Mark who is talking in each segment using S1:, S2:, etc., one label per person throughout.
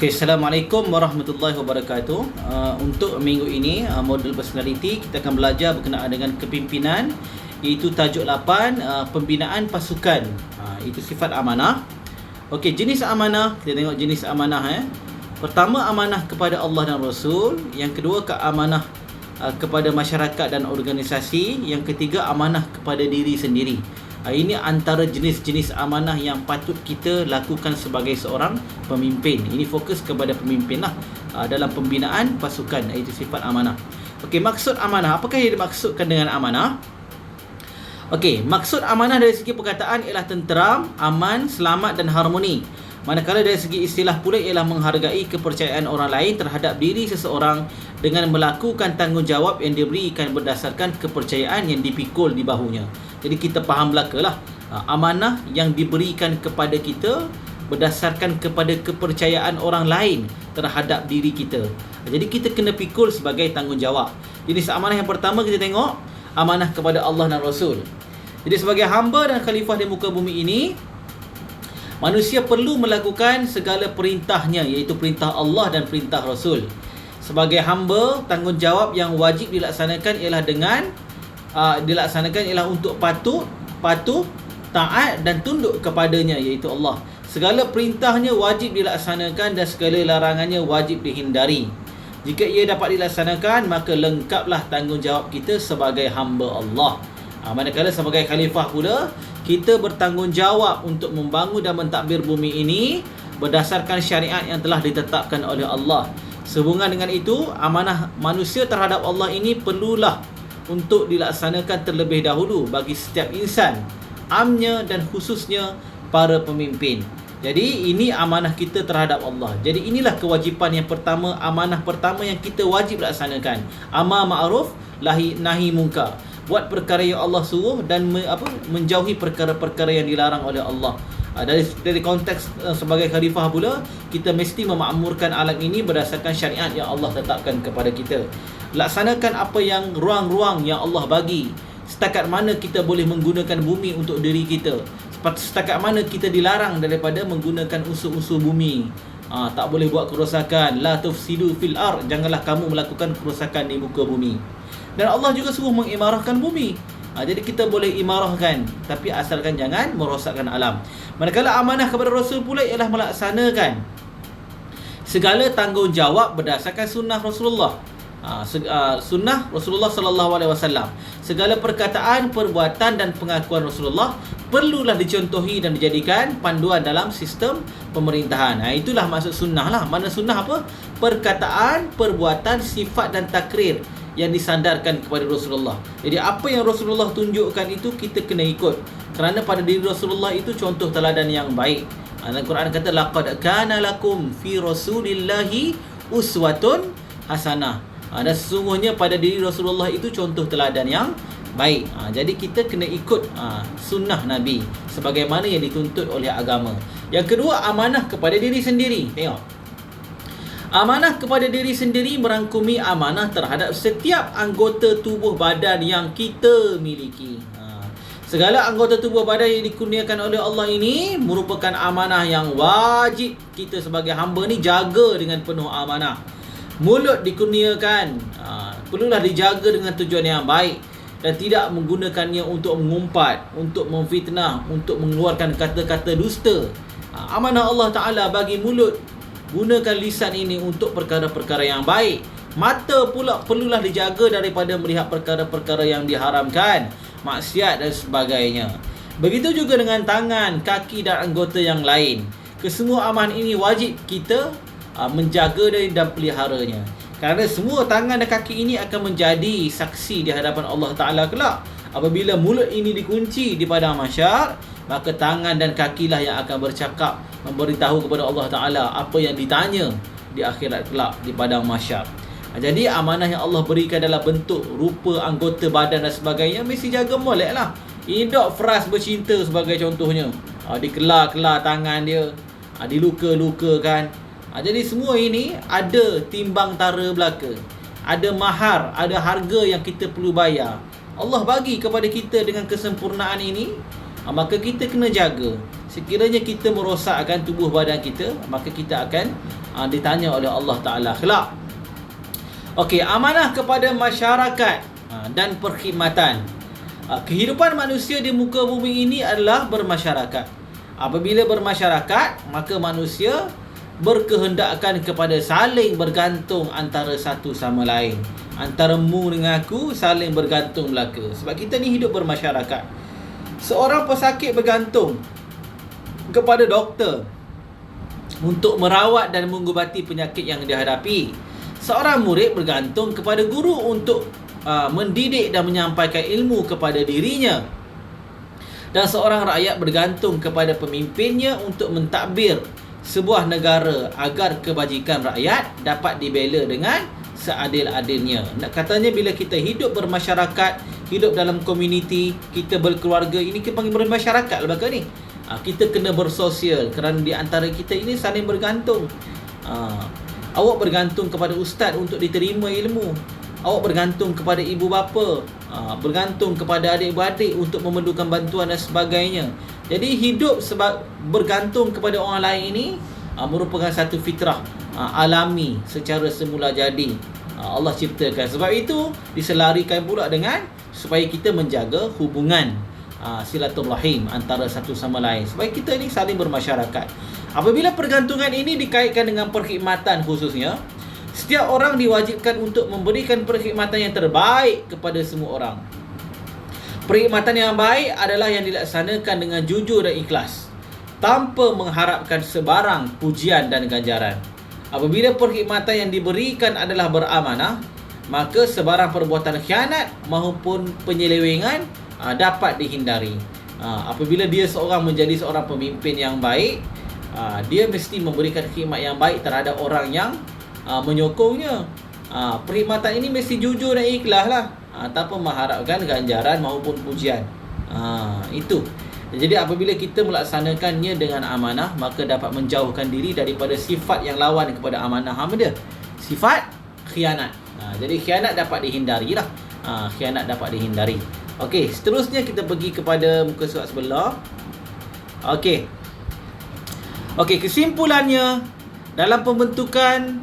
S1: Okay, Assalamualaikum warahmatullahi wabarakatuh. Untuk minggu ini, modul personality, kita akan belajar berkenaan dengan kepimpinan, iaitu tajuk 8, pembinaan pasukan. Itu sifat amanah. Okey, jenis amanah, kita tengok jenis amanah. Pertama, amanah kepada Allah dan Rasul. Yang kedua, amanah kepada masyarakat dan organisasi. Yang ketiga, amanah kepada diri sendiri. Ini antara jenis-jenis amanah yang patut kita lakukan sebagai seorang pemimpin. Ini fokus kepada pemimpin lah, dalam pembinaan pasukan. Itu sifat amanah. Okey, maksud amanah. Apakah yang dimaksudkan dengan amanah? Okey, maksud amanah dari segi perkataan ialah tenteram, aman, selamat dan harmoni. Manakala dari segi istilah pula ialah menghargai kepercayaan orang lain terhadap diri seseorang dengan melakukan tanggungjawab yang diberikan berdasarkan kepercayaan yang dipikul di bahunya. Jadi kita faham belakalah, amanah yang diberikan kepada kita berdasarkan kepada kepercayaan orang lain terhadap diri kita. Jadi kita kena pikul sebagai tanggungjawab. Jenis amanah yang pertama kita tengok, amanah kepada Allah dan Rasul. Jadi sebagai hamba dan khalifah di muka bumi ini, manusia perlu melakukan segala perintahnya, iaitu perintah Allah dan perintah Rasul. Sebagai hamba, tanggungjawab yang wajib dilaksanakan ialah untuk patuh, taat dan tunduk kepadanya, iaitu Allah. Segala perintahnya wajib dilaksanakan dan segala larangannya wajib dihindari. Jika ia dapat dilaksanakan, maka lengkaplah tanggungjawab kita sebagai hamba Allah. Manakala sebagai khalifah pula, kita bertanggungjawab untuk membangun dan mentadbir bumi ini berdasarkan syariat yang telah ditetapkan oleh Allah. Sehubungan dengan itu, amanah manusia terhadap Allah ini perlulah untuk dilaksanakan terlebih dahulu bagi setiap insan, amnya dan khususnya para pemimpin. Jadi ini amanah kita terhadap Allah. Jadi inilah kewajipan yang pertama, amanah pertama yang kita wajib laksanakan. Amar ma'ruf, nahi munkar. Buat perkara yang Allah suruh dan menjauhi perkara-perkara yang dilarang oleh Allah. Dari konteks sebagai khalifah pula, kita mesti memakmurkan alam ini berdasarkan syariat yang Allah tetapkan kepada kita. Laksanakan apa yang ruang-ruang yang Allah bagi. Setakat mana kita boleh menggunakan bumi untuk diri kita. Setakat mana kita dilarang daripada menggunakan unsur-unsur bumi. Tak boleh buat kerosakan. La tufsidu fil ard. Janganlah kamu melakukan kerosakan di muka bumi. Dan Allah juga suruh mengimarahkan bumi. Jadi kita boleh imarahkan, tapi asalkan jangan merosakkan alam. Manakala amanah kepada Rasul pula ialah melaksanakan segala tanggungjawab berdasarkan sunnah Rasulullah. Sunnah Rasulullah sallallahu alaihi wasallam. Segala perkataan, perbuatan dan pengakuan Rasulullah perlulah dicontohi dan dijadikan panduan dalam sistem pemerintahan. Itulah maksud sunnah lah. Mana sunnah apa? Perkataan, perbuatan, sifat dan takrir yang disandarkan kepada Rasulullah. Jadi apa yang Rasulullah tunjukkan itu kita kena ikut. Kerana pada diri Rasulullah itu contoh teladan yang baik. Al-Quran kata laqad kana lakum fi rasulillahi uswatun hasanah. Dan sesungguhnya pada diri Rasulullah itu contoh teladan yang baik. Jadi kita kena ikut sunnah Nabi sebagaimana yang dituntut oleh agama. Yang kedua, amanah kepada diri sendiri. Tengok, amanah kepada diri sendiri merangkumi amanah terhadap setiap anggota tubuh badan yang kita miliki. Segala anggota tubuh badan yang dikurniakan oleh Allah ini merupakan amanah yang wajib kita sebagai hamba ni jaga dengan penuh amanah. Mulut dikurniakan, perlulah dijaga dengan tujuan yang baik dan tidak menggunakannya untuk mengumpat, untuk memfitnah, untuk mengeluarkan kata-kata dusta. Amanah Allah Ta'ala bagi mulut, gunakan lisan ini untuk perkara-perkara yang baik. Mata pula perlulah dijaga daripada melihat perkara-perkara yang diharamkan, maksiat dan sebagainya. Begitu juga dengan tangan, kaki dan anggota yang lain. Kesemua amanah ini wajib kita menjaga dan peliharanya. Kerana semua tangan dan kaki ini akan menjadi saksi di hadapan Allah Ta'ala kelak. Apabila mulut ini dikunci di padang mahsyar, maka tangan dan kakilah yang akan bercakap, memberitahu kepada Allah Ta'ala apa yang ditanya di akhirat kelak di padang mahsyar. Jadi amanah yang Allah berikan dalam bentuk rupa anggota badan dan sebagainya mesti jaga molek lah. Ini dok Fras bercinta sebagai contohnya. Dikelar-kelar tangan dia, diluka-lukakan. Jadi semua ini ada timbang tara belaka, ada mahar, ada harga yang kita perlu bayar. Allah bagi kepada kita dengan kesempurnaan ini maka kita kena jaga. Sekiranya kita merosakkan tubuh badan kita, maka kita akan ditanya oleh Allah Ta'ala kelak. Okey, amanah kepada masyarakat dan perkhidmatan. Kehidupan manusia di muka bumi ini adalah bermasyarakat. Apabila bermasyarakat, maka manusia berkehendakkan kepada saling bergantung antara satu sama lain. Antara mu dengan aku saling bergantung belaka. Sebab kita ni hidup bermasyarakat. Seorang pesakit bergantung kepada doktor untuk merawat dan mengubati penyakit yang dihadapi. Seorang murid bergantung kepada guru untuk mendidik dan menyampaikan ilmu kepada dirinya. Dan seorang rakyat bergantung kepada pemimpinnya untuk mentadbir sebuah negara agar kebajikan rakyat dapat dibela dengan seadil-adilnya. Nak katanya bila kita hidup bermasyarakat, hidup dalam komuniti, kita berkeluarga, ini kita panggil bermasyarakat lah belaka ni. Kita kena bersosial kerana di antara kita ini saling bergantung. Awak bergantung kepada ustaz untuk diterima ilmu. Awak bergantung kepada ibu bapa, bergantung kepada adik-beradik untuk memerlukan bantuan dan sebagainya. Jadi hidup bergantung kepada orang lain ini merupakan satu fitrah alami secara semula jadi. Allah ciptakan. Sebab itu diselarikan pula dengan supaya kita menjaga hubungan silaturahim antara satu sama lain, supaya kita ni saling bermasyarakat. Apabila pergantungan ini dikaitkan dengan perkhidmatan khususnya, setiap orang diwajibkan untuk memberikan perkhidmatan yang terbaik kepada semua orang. Perkhidmatan yang baik adalah yang dilaksanakan dengan jujur dan ikhlas, tanpa mengharapkan sebarang pujian dan ganjaran. Apabila perkhidmatan yang diberikan adalah beramanah, maka sebarang perbuatan khianat maupun penyelewengan dapat dihindari. Apabila dia seorang menjadi seorang pemimpin yang baik, dia mesti memberikan khidmat yang baik terhadap orang yang menyokongnya. Perkhidmatan ini mesti jujur dan ikhlas lah, tanpa mengharapkan ganjaran maupun pujian. Itu. Jadi apabila kita melaksanakannya dengan amanah, maka dapat menjauhkan diri daripada sifat yang lawan kepada amanah. Apa dia? Sifat khianat. Jadi khianat dapat dihindari lah. Khianat dapat dihindari. Okey, seterusnya kita pergi kepada muka surat sebelah. Okey, kesimpulannya, dalam pembentukan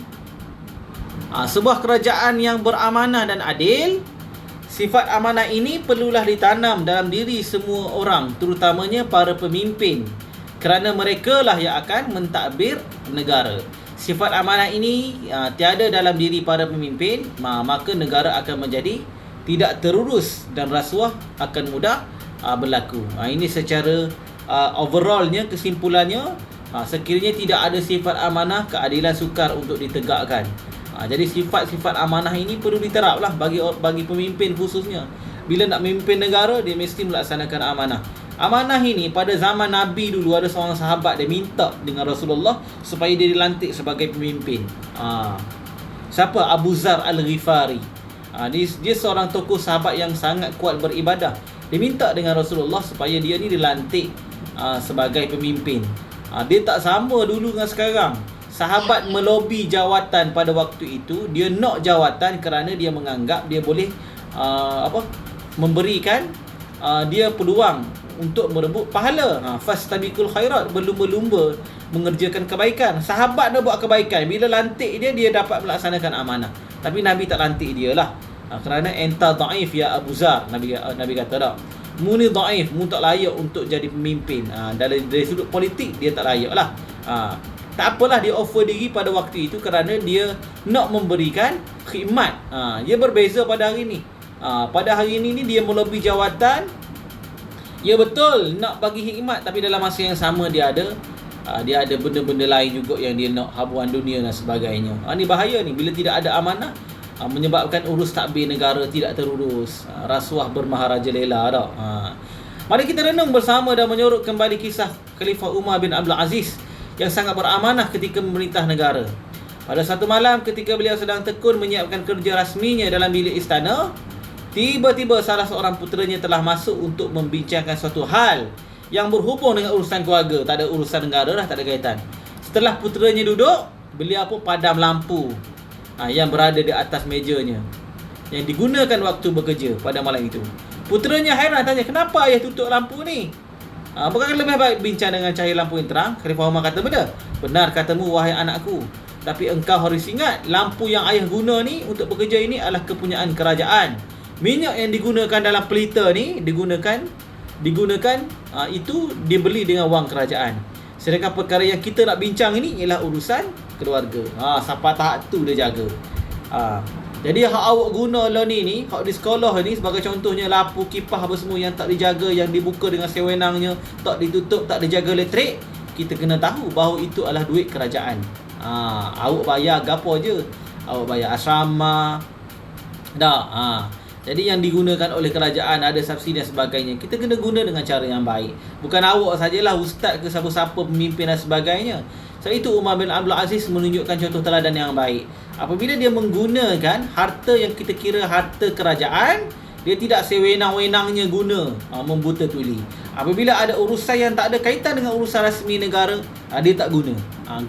S1: sebuah kerajaan yang beramanah dan adil, sifat amanah ini perlulah ditanam dalam diri semua orang, terutamanya para pemimpin, kerana merekalah yang akan mentadbir negara. Sifat amanah ini tiada dalam diri para pemimpin, maka negara akan menjadi tidak terurus dan rasuah akan mudah berlaku. Ini secara overallnya, kesimpulannya, sekiranya tidak ada sifat amanah, keadilan sukar untuk ditegakkan. Jadi sifat-sifat amanah ini perlu diteraplah bagi pemimpin khususnya. Bila nak memimpin negara, dia mesti melaksanakan amanah. Amanah ini pada zaman Nabi dulu ada seorang sahabat, dia minta dengan Rasulullah supaya dia dilantik sebagai pemimpin. Siapa? Abu Zar Al-Ghifari. Dia seorang tokoh sahabat yang sangat kuat beribadah. Dia minta dengan Rasulullah supaya dia ni dilantik sebagai pemimpin. Dia tak sama dulu dengan sekarang. Sahabat melobi jawatan pada waktu itu. Dia nak jawatan kerana dia menganggap dia boleh memberikan dia peluang untuk merebut pahala. Fastabiqul khairat, berlumba-lumba mengerjakan kebaikan. Sahabat dah buat kebaikan, bila lantik dia dapat melaksanakan amanah. Tapi Nabi tak lantik dia lah, kerana enta dhaif ya Abu Zar. Nabi kata tak, mu ni dhaif, mu tak layak untuk jadi pemimpin. Dari sudut politik dia tak layak lah. Tak apalah, dia offer diri pada waktu itu kerana dia nak memberikan khidmat. Dia berbeza pada hari ni. Pada hari ini dia melobi jawatan. Ya betul nak bagi khidmat, tapi dalam masa yang sama dia ada benda-benda lain juga yang dia nak, habuan dunia dan sebagainya. Ni bahaya ni bila tidak ada amanah, menyebabkan urus takbir negara tidak terurus, rasuah bermaharajalela dah. Mari kita renung bersama dan menyorot kembali kisah Khalifah Umar bin Abdul Aziz yang sangat beramanah ketika memerintah negara. Pada satu malam ketika beliau sedang tekun menyiapkan kerja rasminya dalam bilik istana, tiba-tiba salah seorang puteranya telah masuk untuk membincangkan suatu hal yang berhubung dengan urusan keluarga. Tak ada urusan negara dah, tak ada kaitan. Setelah puteranya duduk, beliau pun padam lampu yang berada di atas mejanya, yang digunakan waktu bekerja pada malam itu. Puteranya hairan tanya, kenapa ayah tutup lampu ni? Bukankah lebih baik bincang dengan cahaya lampu yang terang? Khalifah Umar kata, benar katamu wahai anakku. Tapi engkau harus ingat, lampu yang ayah guna ni untuk bekerja ini adalah kepunyaan kerajaan. Minyak yang digunakan dalam pelita ni digunakan itu dibeli dengan wang kerajaan. Sedangkan perkara yang kita nak bincang ini ialah urusan keluarga. Sampai tahap tu dia jaga. Jadi hak awak guna lah ni hak di sekolah ni, sebagai contohnya lampu, kipas apa semua yang tak dijaga, yang dibuka dengan sewenangnya, tak ditutup, tak dijaga elektrik, kita kena tahu bahawa itu adalah duit kerajaan. Awak bayar gapo je? Awak bayar asrama. Jadi yang digunakan oleh kerajaan, ada subsidi dan sebagainya, kita kena guna dengan cara yang baik. Bukan awak sajalah ustaz ke siapa-siapa, pemimpin dan sebagainya. Sebab itu Umar bin Abdul Aziz menunjukkan contoh teladan yang baik. Apabila dia menggunakan harta yang kita kira harta kerajaan, dia tidak sewenang-wenangnya guna, membuta tuli. Apabila ada urusan yang tak ada kaitan dengan urusan rasmi negara, dia tak guna.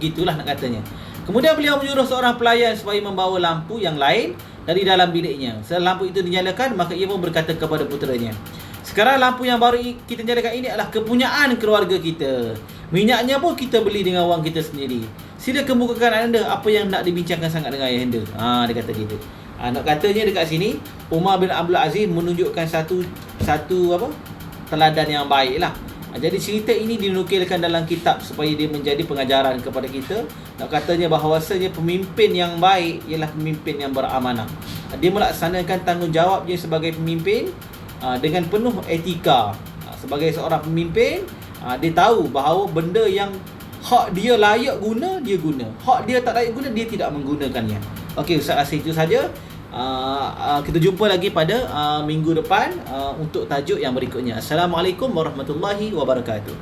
S1: Gitulah nak katanya. Kemudian beliau menyuruh seorang pelayan supaya membawa lampu yang lain dari dalam biliknya. Setelah lampu itu dinyalakan, maka ia pun berkata kepada puteranya, sekarang lampu yang baru kita nyalakan ini adalah kepunyaan keluarga kita. Minyaknya pun kita beli dengan wang kita sendiri. Sila kemukakan anda apa yang nak dibincangkan sangat dengan ayah anda. Dia kata gitu. Nak katanya dekat sini, Umar bin Abdul Aziz menunjukkan satu teladan yang baik lah. Jadi cerita ini dinukilkan dalam kitab supaya dia menjadi pengajaran kepada kita. Nak katanya bahawasanya pemimpin yang baik ialah pemimpin yang beramanah. Dia melaksanakan tanggungjawabnya sebagai pemimpin dengan penuh etika. Sebagai seorang pemimpin, dia tahu bahawa benda yang hak dia layak guna, dia guna. Hak dia tak layak guna, dia tidak menggunakannya. Okey, Ustaz rasa itu saja. Kita jumpa lagi pada minggu depan untuk tajuk yang berikutnya. Assalamualaikum warahmatullahi wabarakatuh.